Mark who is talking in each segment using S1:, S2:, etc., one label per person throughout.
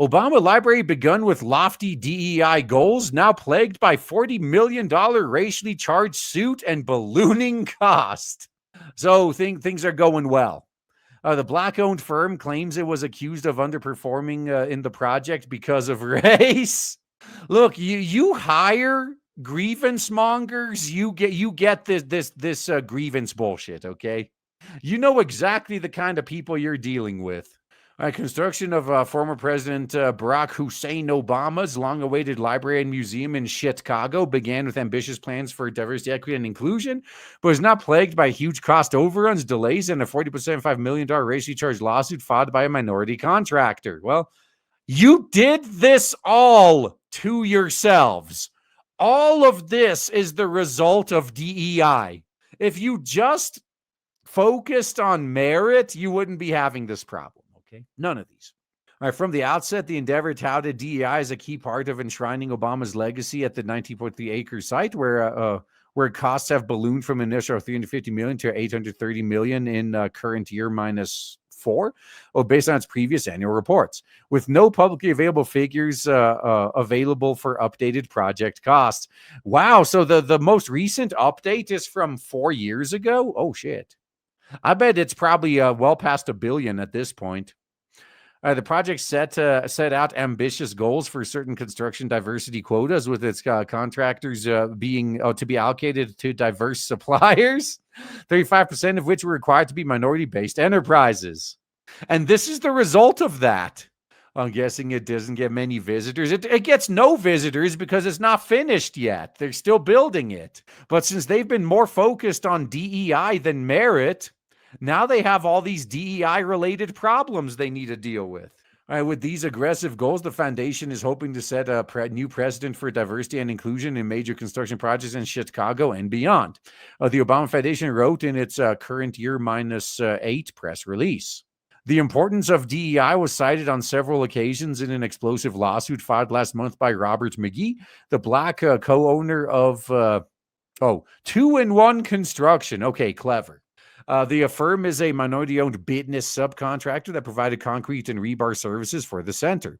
S1: Obama library begun with lofty DEI goals, now plagued by $40 million racially charged suit and ballooning cost. So things are going well. The black-owned firm claims it was accused of underperforming in the project because of race. Look, you hire grievance mongers, you get this grievance bullshit. Okay, you know exactly the kind of people you're dealing with. Construction of former President Barack Hussein Obama's long-awaited library and museum in Chicago began with ambitious plans for diversity, equity, and inclusion, but was not plagued by huge cost overruns, delays, and a $40.5 million racially charged lawsuit filed by a minority contractor. Well, you did this all to yourselves. All of this is the result of DEI. If you just focused on merit, you wouldn't be having this problem. Okay, none of these. All right, from the outset, the endeavor touted DEI as a key part of enshrining Obama's legacy at the 19.3 acre site, where costs have ballooned from initial 350 million to 830 million in current year minus 4, based on its previous annual reports, with no publicly available figures available for updated project costs. Wow, so the most recent update is from 4 years ago? Oh, shit. I bet it's probably well past $1 billion at this point. The project set out ambitious goals for certain construction diversity quotas, with its contractors being to be allocated to diverse suppliers, 35% of which were required to be minority-based enterprises. And this is the result of that. I'm guessing it doesn't get many visitors. It gets no visitors because it's not finished yet. They're still building it. But since they've been more focused on DEI than merit, now they have all these DEI-related problems they need to deal with. All right, with these aggressive goals, the foundation is hoping to set a new precedent for diversity and inclusion in major construction projects in Chicago and beyond. The Obama Foundation wrote in its current year minus 8 press release. The importance of DEI was cited on several occasions in an explosive lawsuit filed last month by Robert Meikyuu, the Black co-owner of 2-in-1 Construction. Okay, clever. The firm is a minority-owned business subcontractor that provided concrete and rebar services for the center.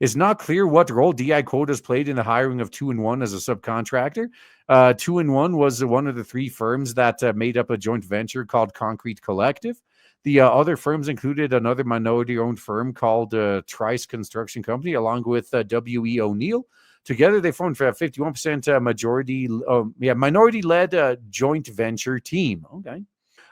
S1: It's not clear what role DEI quotas played in the hiring of 2-in-1 as a subcontractor. 2-in-1 was one of the 3 firms that made up a joint venture called Concrete Collective. The other firms included another minority-owned firm called Trice Construction Company, along with W.E. O'Neill. Together, they formed a 51% minority-led joint venture team. Okay.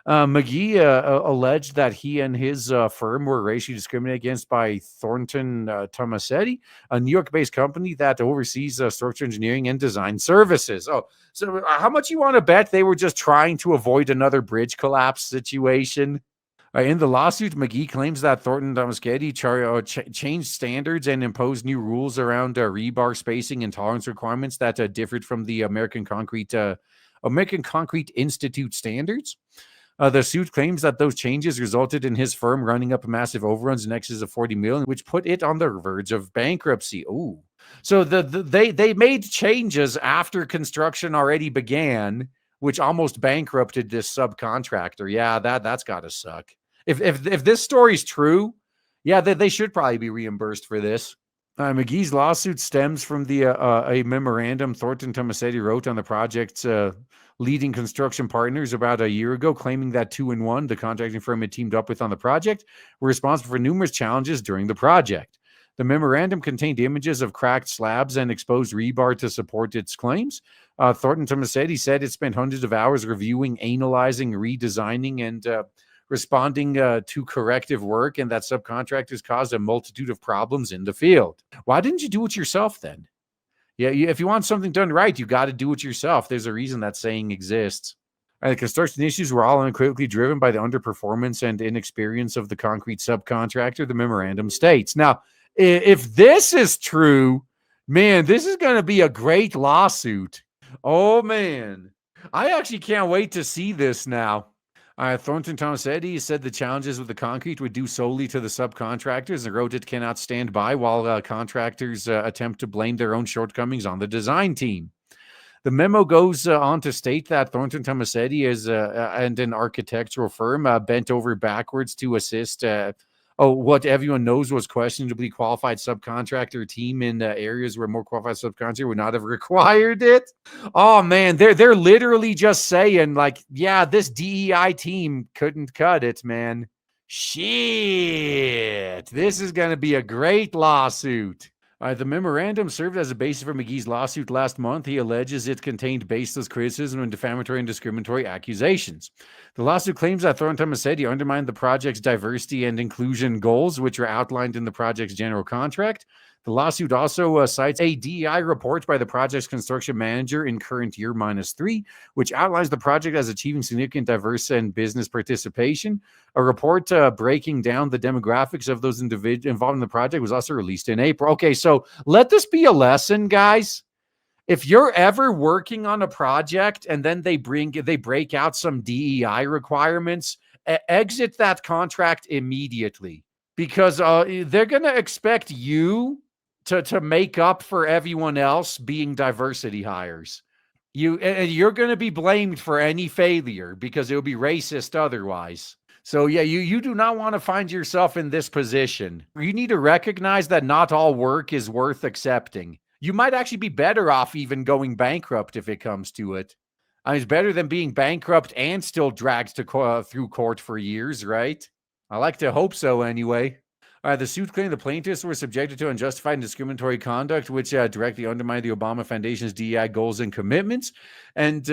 S1: Meikyuu alleged that he and his firm were racially discriminated against by Thornton Tomasetti, a New York-based company that oversees structural engineering and design services. Oh, so how much you want to bet they were just trying to avoid another bridge collapse situation? In the lawsuit, Meikyuu claims that Thornton Tomasetti changed standards and imposed new rules around rebar spacing and tolerance requirements that differed from the American Concrete Institute standards. The suit claims that those changes resulted in his firm running up massive overruns in excess of $40 million, which put it on the verge of bankruptcy. Ooh. So they made changes after construction already began, which almost bankrupted this subcontractor. Yeah, that's got to suck. If this story's true, yeah, they should probably be reimbursed for this. Meikyuu's lawsuit stems from a memorandum Thornton Tomasetti wrote on the project's leading construction partners about a year ago, claiming that 2-in-1, the contracting firm it teamed up with on the project, were responsible for numerous challenges during the project. The memorandum contained images of cracked slabs and exposed rebar to support its claims. Thornton Tomasetti said it spent hundreds of hours reviewing, analyzing, redesigning, and responding to corrective work, and that subcontractors caused a multitude of problems in the field. Why didn't you do it yourself then? Yeah, if you want something done right, you got to do it yourself. There's a reason that saying exists. The construction issues were all unequivocally driven by the underperformance and inexperience of the concrete subcontractor, the memorandum states. Now, if this is true, man, this is going to be a great lawsuit. Oh, man. I actually can't wait to see this now. Thornton Tomasetti said the challenges with the concrete were due solely to the subcontractors and wrote it cannot stand by while contractors attempt to blame their own shortcomings on the design team. The memo goes on to state that Thornton Tomasetti is and an architectural firm bent over backwards to assist Oh, what everyone knows was questionably qualified subcontractor team in areas where more qualified subcontractor would not have required it. Oh man, they're literally just saying like, yeah, this DEI team couldn't cut it, man. Shit, this is going to be a great lawsuit. The memorandum served as a basis for McGee's lawsuit last month. He alleges it contained baseless criticism and defamatory and discriminatory accusations. The lawsuit claims that Thornton Tomasetti undermined the project's diversity and inclusion goals, which are outlined in the project's general contract. The lawsuit also cites a DEI report by the project's construction manager in current year -3, which outlines the project as achieving significant diversity and business participation. A report breaking down the demographics of those individuals involved in the project was also released in April. Okay, so let this be a lesson, guys. If you're ever working on a project and then they break out some DEI requirements, exit that contract immediately, because they're going to expect you to make up for everyone else being diversity hires. You're going to be blamed for any failure because it would be racist otherwise. So yeah, you do not want to find yourself in this position. You need to recognize that not all work is worth accepting. You might actually be better off even going bankrupt if it comes to it. I mean, it's better than being bankrupt and still dragged through court for years, right? I like to hope so anyway. The suit claimed the plaintiffs were subjected to unjustified and discriminatory conduct, which directly undermined the Obama Foundation's DEI goals and commitments, and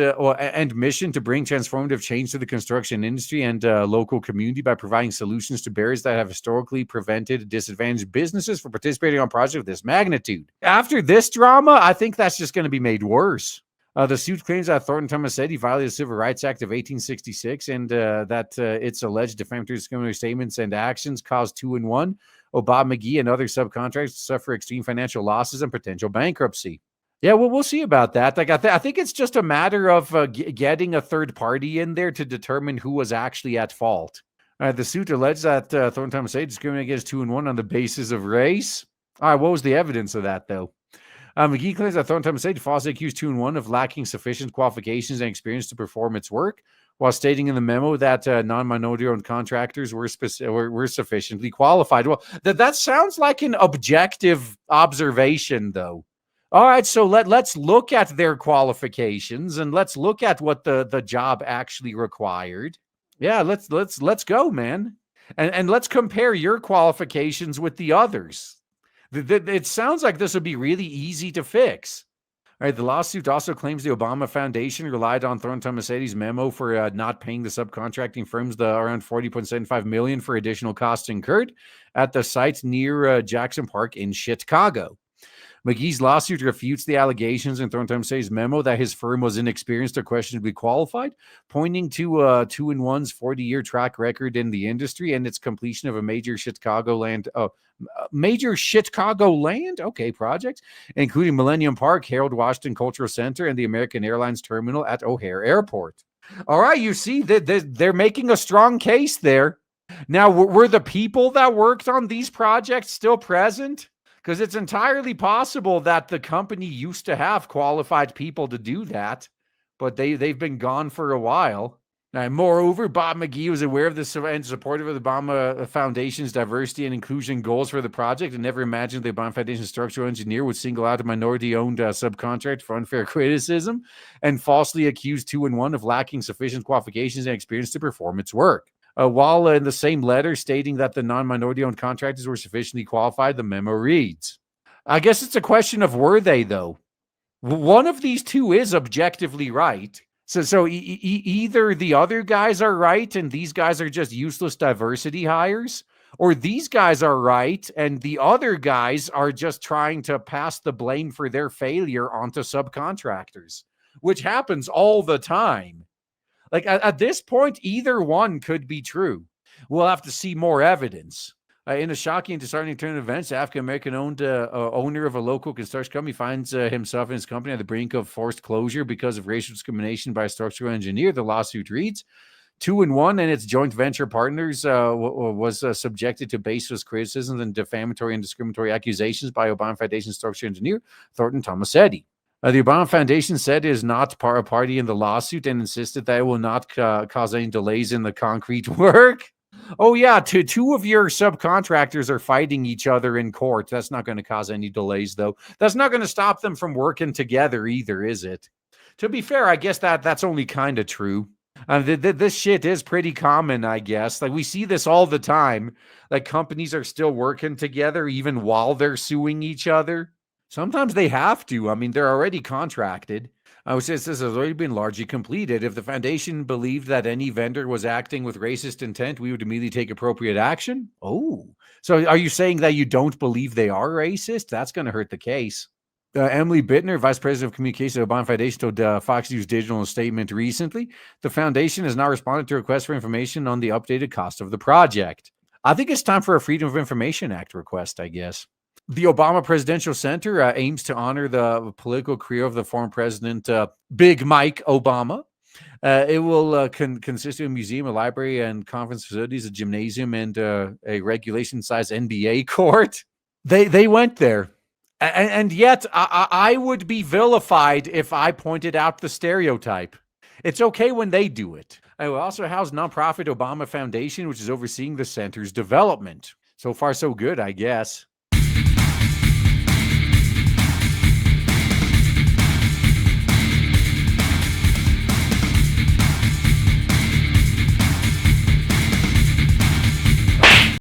S1: mission to bring transformative change to the construction industry and local community by providing solutions to barriers that have historically prevented disadvantaged businesses from participating on projects of this magnitude. After this drama, I think that's just going to be made worse. The suit claims that Thornton Tomasetti violated the Civil Rights Act of 1866 and that its alleged defamatory discriminatory statements and actions caused 2 and 1, Bob McGee and other subcontractors to suffer extreme financial losses and potential bankruptcy. Yeah, well, we'll see about that. Like, I think it's just a matter of getting a third party in there to determine who was actually at fault. The suit alleges that Thornton Tomasetti discriminated against 2 and 1 on the basis of race. All right, what was the evidence of that, though? McGee claims that Thornton Tomasetti falsely accused 2 and 1 of lacking sufficient qualifications and experience to perform its work, while stating in the memo that non-minority-owned contractors were sufficiently qualified. Well, that sounds like an objective observation, though. All right, so let's look at their qualifications and let's look at what the job actually required. Yeah, let's go, man, and let's compare your qualifications with the others. It sounds like this would be really easy to fix. All right, the lawsuit also claims the Obama Foundation relied on Thornton Tomasetti's memo for not paying the subcontracting firms around $40.75 million for additional costs incurred at the site near Jackson Park in Chicago. McGee's lawsuit refutes the allegations in Thornton Tomasetti's memo that his firm was inexperienced or questionably qualified, pointing to 2 and 1's 40-year track record in the industry and its completion of a major Chicagoland project, including Millennium Park, Harold Washington Cultural Center, and the American Airlines Terminal at O'Hare Airport. All right, you see that they're making a strong case there. Now, were the people that worked on these projects still present? Because it's entirely possible that the company used to have qualified people to do that, but they've been gone for a while. And moreover, Bob McGee was aware of this and supportive of the Obama Foundation's diversity and inclusion goals for the project and never imagined the Obama Foundation structural engineer would single out a minority-owned subcontract for unfair criticism and falsely accuse 2 and 1 of lacking sufficient qualifications and experience to perform its work. While in the same letter stating that the non-minority-owned contractors were sufficiently qualified, the memo reads, I guess it's a question of were they, though. One of these two is objectively right. So either the other guys are right and these guys are just useless diversity hires, or these guys are right and the other guys are just trying to pass the blame for their failure onto subcontractors, which happens all the time. Like at this point, either one could be true. We'll have to see more evidence. In a shocking and disheartening turn of events, African-American owner of a local construction company finds himself and his company at the brink of forced closure because of racial discrimination by a structural engineer. The lawsuit reads, 2 and 1 and its joint venture partners was subjected to baseless criticisms and defamatory and discriminatory accusations by Obama Foundation structural engineer Thornton Tomasetti. The Obama Foundation said it is not a party in the lawsuit and insisted that it will not cause any delays in the concrete work. Oh yeah, two of your subcontractors are fighting each other in court. That's not going to cause any delays, though. That's not going to stop them from working together either, is it? To be fair, I guess that's only kind of true. This shit is pretty common, I guess. Like we see this all the time. Like companies are still working together even while they're suing each other. Sometimes they have to. I mean, they're already contracted. I would say this has already been largely completed. If the foundation believed that any vendor was acting with racist intent, we would immediately take appropriate action. Oh, so are you saying that you don't believe they are racist? That's going to hurt the case. Emily Bittner, Vice President of Communications at Obama Foundation, told Fox News Digital in a statement recently, the foundation has now responded to requests for information on the updated cost of the project. I think it's time for a Freedom of Information Act request, I guess. The Obama Presidential Center aims to honor the political career of the former president, Big Mike Obama. It will consist of a museum, a library, and conference facilities, a gymnasium, and a regulation-sized NBA court. They went there. And yet, I would be vilified if I pointed out the stereotype. It's okay when they do it. I will also house nonprofit Obama Foundation, which is overseeing the center's development. So far, so good, I guess.